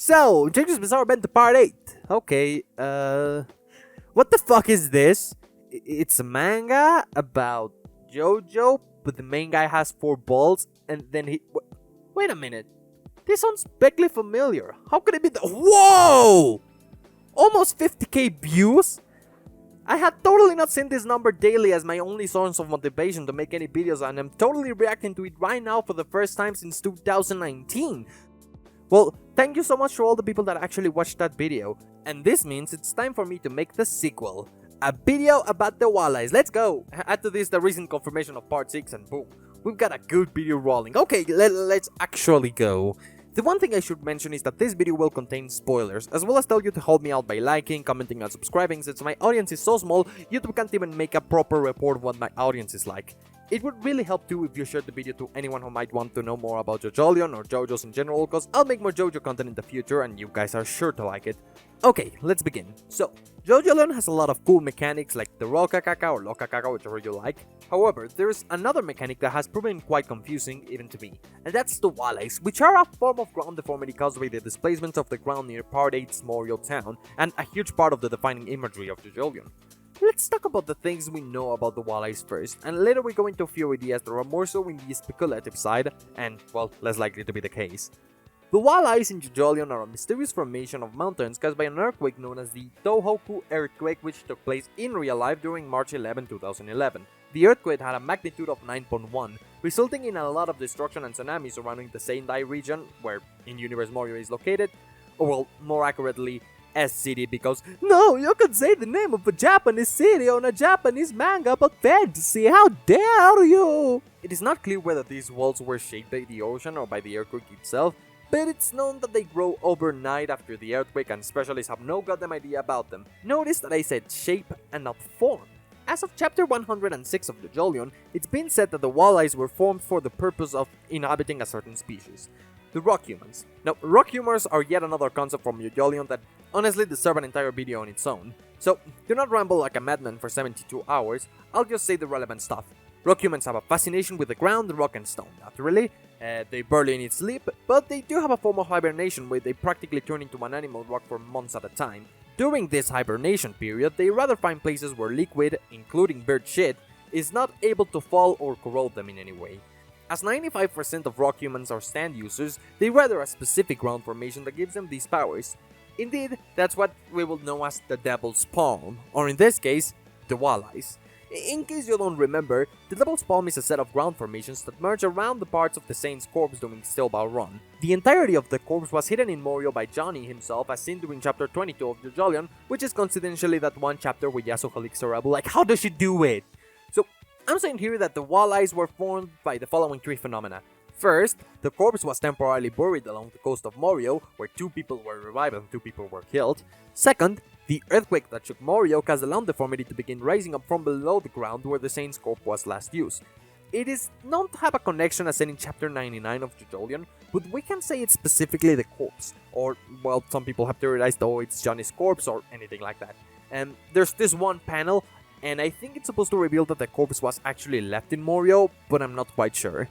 So, JoJo's Bizarre Adventure Part 8. Okay, what the fuck is this? It's a manga about Jojo, but the main guy has 4 balls, and then he... Wait a minute. This sounds vaguely familiar. How could it be Whoa! Almost 50k views? I had totally not seen this number daily as my only source of motivation to make any videos, and I'm totally reacting to it right now for the first time since 2019. Well, thank you so much to all the people that actually watched that video. And this means it's time for me to make the sequel. A video about the walleyes. Let's go! Add to this the recent confirmation of part 6 and boom. We've got a good video rolling. Okay, let's actually go. The one thing I should mention is that this video will contain spoilers, as well as tell you to help me out by liking, commenting and subscribing, since my audience is so small, YouTube can't even make a proper report of what my audience is like. It would really help too if you shared the video to anyone who might want to know more about Jojolion or Jojos in general, cause I'll make more Jojo content in the future and you guys are sure to like it. Okay, let's begin. So, Jojolion has a lot of cool mechanics like the Rokakaka or Rokakaka, whichever you like. However, there is another mechanic that has proven quite confusing even to me, and that's the walleyes, which are a form of ground deformity caused by the displacement of the ground near Part 8's Morio town, and a huge part of the defining imagery of Jojolion. Let's talk about the things we know about the walleyes first, and later we go into a few ideas that are more so in the speculative side, and, well, less likely to be the case. The walleyes in Jojolion are a mysterious formation of mountains caused by an earthquake known as the Tohoku earthquake, which took place in real life during March 11, 2011. The earthquake had a magnitude of 9.1, resulting in a lot of destruction and tsunamis surrounding the Sendai region, where in Universe Morio is located, or well, more accurately, S-City, because no, you could say the name of a Japanese city on a Japanese manga about fantasy, how dare you! It is not clear whether these walls were shaped by the ocean or by the earthquake itself, but it's known that they grow overnight after the earthquake and specialists have no goddamn idea about them. Notice that I said shape and not form. As of chapter 106 of Jojolion, it's been said that the walleyes were formed for the purpose of inhabiting a certain species, the rock humans. Now, rock humors are yet another concept from Jojolion that honestly deserve an entire video on its own. So, do not ramble like a madman for 72 hours, I'll just say the relevant stuff. Rock humans have a fascination with the ground, rock and stone, naturally. They barely need sleep, but they do have a form of hibernation where they practically turn into an animal rock for months at a time. During this hibernation period, they rather find places where liquid, including bird shit, is not able to fall or corrode them in any way. As 95% of rock humans are stand users, they rather a specific ground formation that gives them these powers. Indeed, that's what we will know as the Devil's Palm, or in this case, the walleyes. In case you don't remember, the Devil's Palm is a set of ground formations that merge around the parts of the Saint's corpse during Steelbow Run. The entirety of the corpse was hidden in Morio by Johnny himself as seen during chapter 22 of Jojolion, which is coincidentally that one chapter where Yasuo licks her elbow. Like, how does she do it? So, I'm saying here that the walleyes were formed by the following 3 phenomena. First, the corpse was temporarily buried along the coast of Morio, where 2 people were revived and 2 people were killed. Second, the earthquake that shook Morio caused the land deformity to begin rising up from below the ground where the Saint's corpse was last used. It is known to have a connection as seen in chapter 99 of Jojolion, but we can say it's specifically the corpse, or, well, some people have theorized, oh, it's Johnny's corpse or anything like that. And there's this one panel, and I think it's supposed to reveal that the corpse was actually left in Morio, but I'm not quite sure.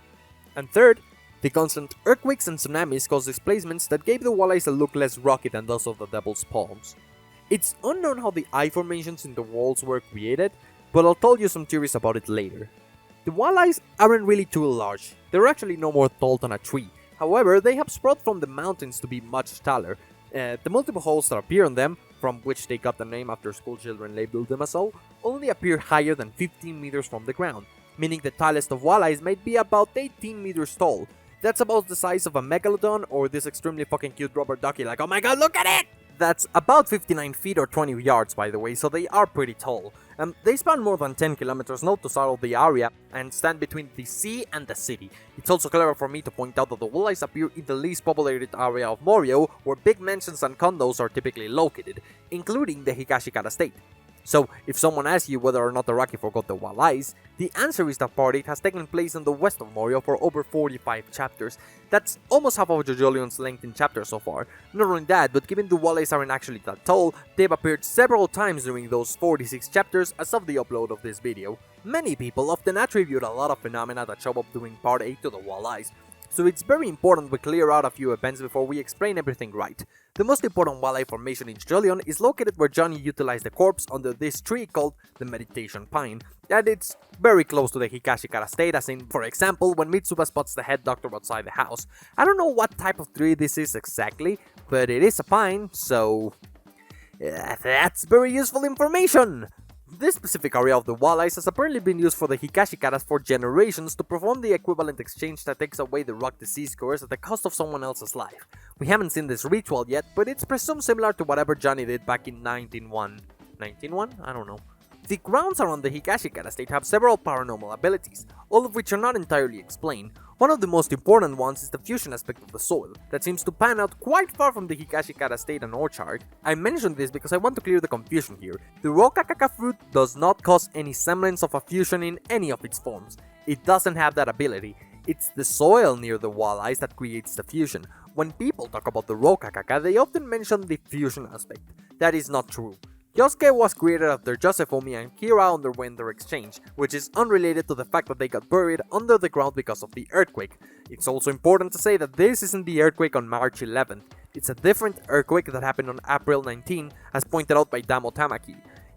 And third, the constant earthquakes and tsunamis caused displacements that gave the walleyes a look less rocky than those of the Devil's Palms. It's unknown how the eye formations in the walls were created, but I'll tell you some theories about it later. The walleyes aren't really too large, they're actually no more tall than a tree. However, they have spread from the mountains to be much taller. The multiple holes that appear on them, from which they got the name after school children labeled them as so, only appear higher than 15 meters from the ground, meaning the tallest of walleyes might be about 18 meters tall. That's about the size of a megalodon or this extremely fucking cute rubber ducky, like, oh my god, look at it! That's about 59 feet or 20 yards, by the way, so they are pretty tall. They span more than 10 kilometers north to south of the area and stand between the sea and the city. It's also clever for me to point out that the walleyes appear in the least populated area of Morio, where big mansions and condos are typically located, including the Higashikata state. So, if someone asks you whether or not Araki forgot the walleyes, the answer is that part 8 has taken place in the west of Morio for over 45 chapters. That's almost half of Jojolion's length in chapters so far. Not only that, but given the walleyes aren't actually that tall, they've appeared several times during those 46 chapters as of the upload of this video. Many people often attribute a lot of phenomena that show up during part 8 to the walleyes. so it's very important we clear out a few events before we explain everything right. The most important wildlife formation in Jojolion is located where Johnny utilized the corpse under this tree called the Meditation Pine, and it's very close to the Higashikata state, as in, for example, when Mitsuba spots the head doctor outside the house. I don't know what type of tree this is exactly, but it is a pine, so that's very useful information! This specific area of the walleyes has apparently been used for the Higashikatas for generations to perform the equivalent exchange that takes away the rock disease curse at the cost of someone else's life. We haven't seen this ritual yet, but it's presumed similar to whatever Johnny did back in 1901. 1901? I don't know. The grounds around the Higashikata state have several paranormal abilities, all of which are not entirely explained. One of the most important ones is the fusion aspect of the soil, that seems to pan out quite far from the Higashikata state and orchard. I mention this because I want to clear the confusion here. The Rokakaka fruit does not cause any semblance of a fusion in any of its forms. It doesn't have that ability. It's the soil near the walleyes that creates the fusion. When people talk about the Rokakaka, they often mention the fusion aspect. That is not true. Yosuke was created after Josephomi and Kira underwent their exchange, which is unrelated to the fact that they got buried under the ground because of the earthquake. It's also important to say that this isn't the earthquake on March 11th. It's a different earthquake that happened on April 19, as pointed out by Damo Tamaki.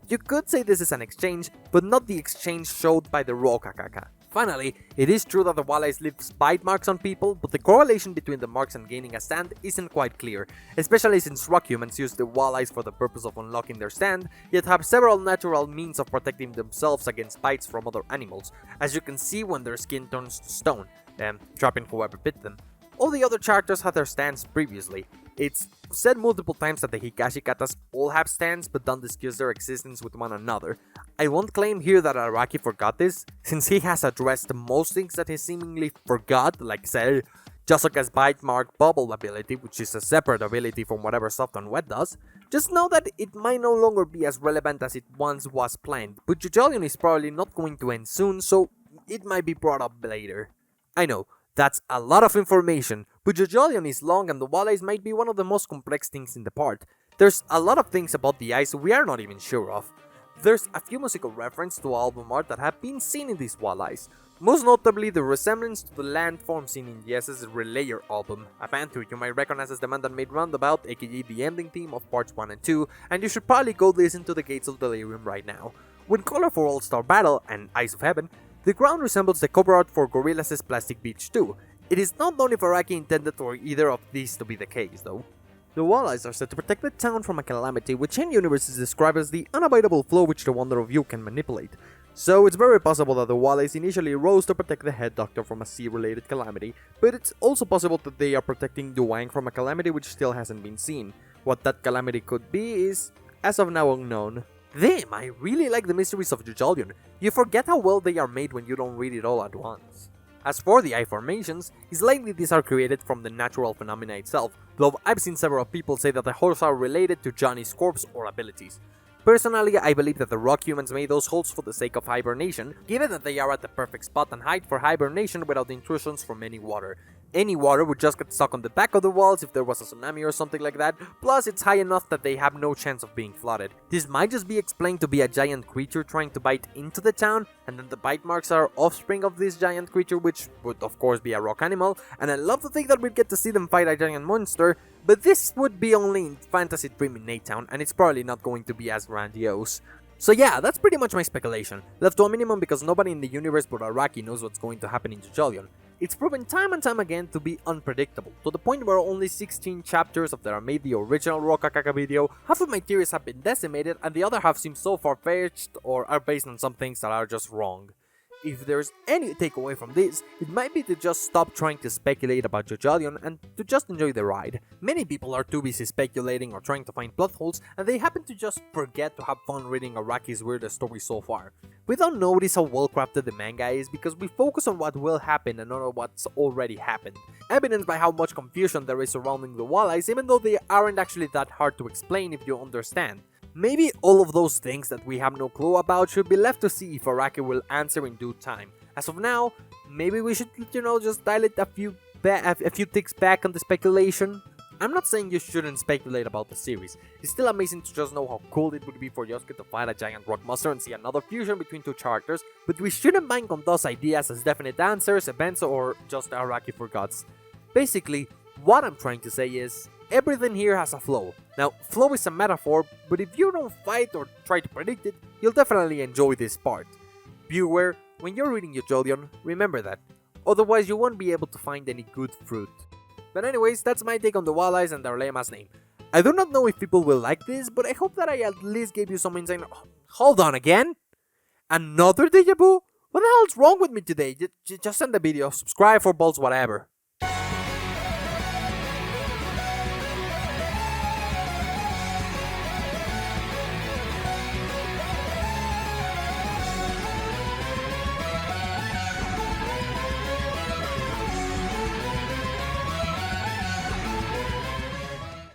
You could say this is an exchange, but not the exchange showed by the Rokakaka. Finally, it is true that the walleyes leave bite marks on people, but the correlation between the marks and gaining a stand isn't quite clear, especially since rock humans use the walleyes for the purpose of unlocking their stand, yet have several natural means of protecting themselves against bites from other animals, as you can see when their skin turns to stone, trapping whoever bit them. All the other characters had their stands previously. It's said multiple times that the Higashikatas all have stands but don't discuss their existence with one another. I won't claim here that Araki forgot this, since he has addressed most things that he seemingly forgot, like say, Josuke's bite mark bubble ability, which is a separate ability from whatever soft and wet does. Just know that it might no longer be as relevant as it once was planned, but Jojolion is probably not going to end soon, so it might be brought up later. I know, that's a lot of information, but Jojolion is long and the walleyes might be one of the most complex things in the part. There's a lot of things about the ice we are not even sure of. There's a few musical references to album art that have been seen in these walleyes, most notably the resemblance to the landform seen in Yes's Relayer album, a band who you might recognize as the man that made Roundabout, aka the ending theme of parts 1 and 2, and you should probably go listen to the Gates of Delirium right now. With Color for All-Star Battle and Eyes of Heaven, the ground resembles the cover art for Gorillaz' Plastic Beach 2. It is not known if Araki intended for either of these to be the case, though. The walleyes are said to protect the town from a calamity which in universes described as the unavoidable flow which the Wonder of You can manipulate. So it's very possible that the walleyes initially rose to protect the head doctor from a sea-related calamity, but it's also possible that they are protecting Duang from a calamity which still hasn't been seen. What that calamity could be is, as of now, unknown. Damn, I really like the mysteries of Jojolion. You forget how well they are made when you don't read it all at once. As for the eye formations, it's likely these are created from the natural phenomena itself, though I've seen several people say that the holes are related to Johnny's corpse or abilities. Personally, I believe that the rock humans made those holes for the sake of hibernation, given that they are at the perfect spot and height for hibernation without intrusions from any water. Any water would just get stuck on the back of the walls if there was a tsunami or something like that, plus it's high enough that they have no chance of being flooded. This might just be explained to be a giant creature trying to bite into the town, and then the bite marks are offspring of this giant creature, which would of course be a rock animal, and I love to think that we'd get to see them fight a giant monster, but this would be only in Fantasy Dream in Nate-town, and it's probably not going to be as grandiose. So yeah, that's pretty much my speculation, left to a minimum because nobody in the universe but Araki knows what's going to happen in Jojolion. It's proven time and time again to be unpredictable, to the point where only 16 chapters of that made the original Rokakaka video, half of my theories have been decimated and the other half seem so far-fetched or are based on some things that are just wrong. If there's any takeaway from this, it might be to just stop trying to speculate about Jojolion and to just enjoy the ride. Many people are too busy speculating or trying to find plot holes, and they happen to just forget to have fun reading Araki's weirdest story so far. We don't notice how well crafted the manga is because we focus on what will happen and not on what's already happened, evidenced by how much confusion there is surrounding the walleyes even though they aren't actually that hard to explain if you understand. Maybe all of those things that we have no clue about should be left to see if Araki will answer in due time. As of now, maybe we should, just dial it a few ticks back on the speculation. I'm not saying you shouldn't speculate about the series. It's still amazing to just know how cool it would be for Yosuke to fight a giant rock monster and see another fusion between two characters, but we shouldn't bank on those ideas as definite answers, events, or just Araki for gods. Basically, what I'm trying to say is, everything here has a flow. Now, flow is a metaphor, but if you don't fight or try to predict it, you'll definitely enjoy this part. Viewer, when you're reading Jojolion, remember that. Otherwise, you won't be able to find any good fruit. But anyways, that's my take on the walleyes and Darlema's name. I do not know if people will like this, but I hope that I at least gave you some insight. Hold on again? Another deja vu? What the hell's wrong with me today? Just send the video, subscribe for balls, whatever.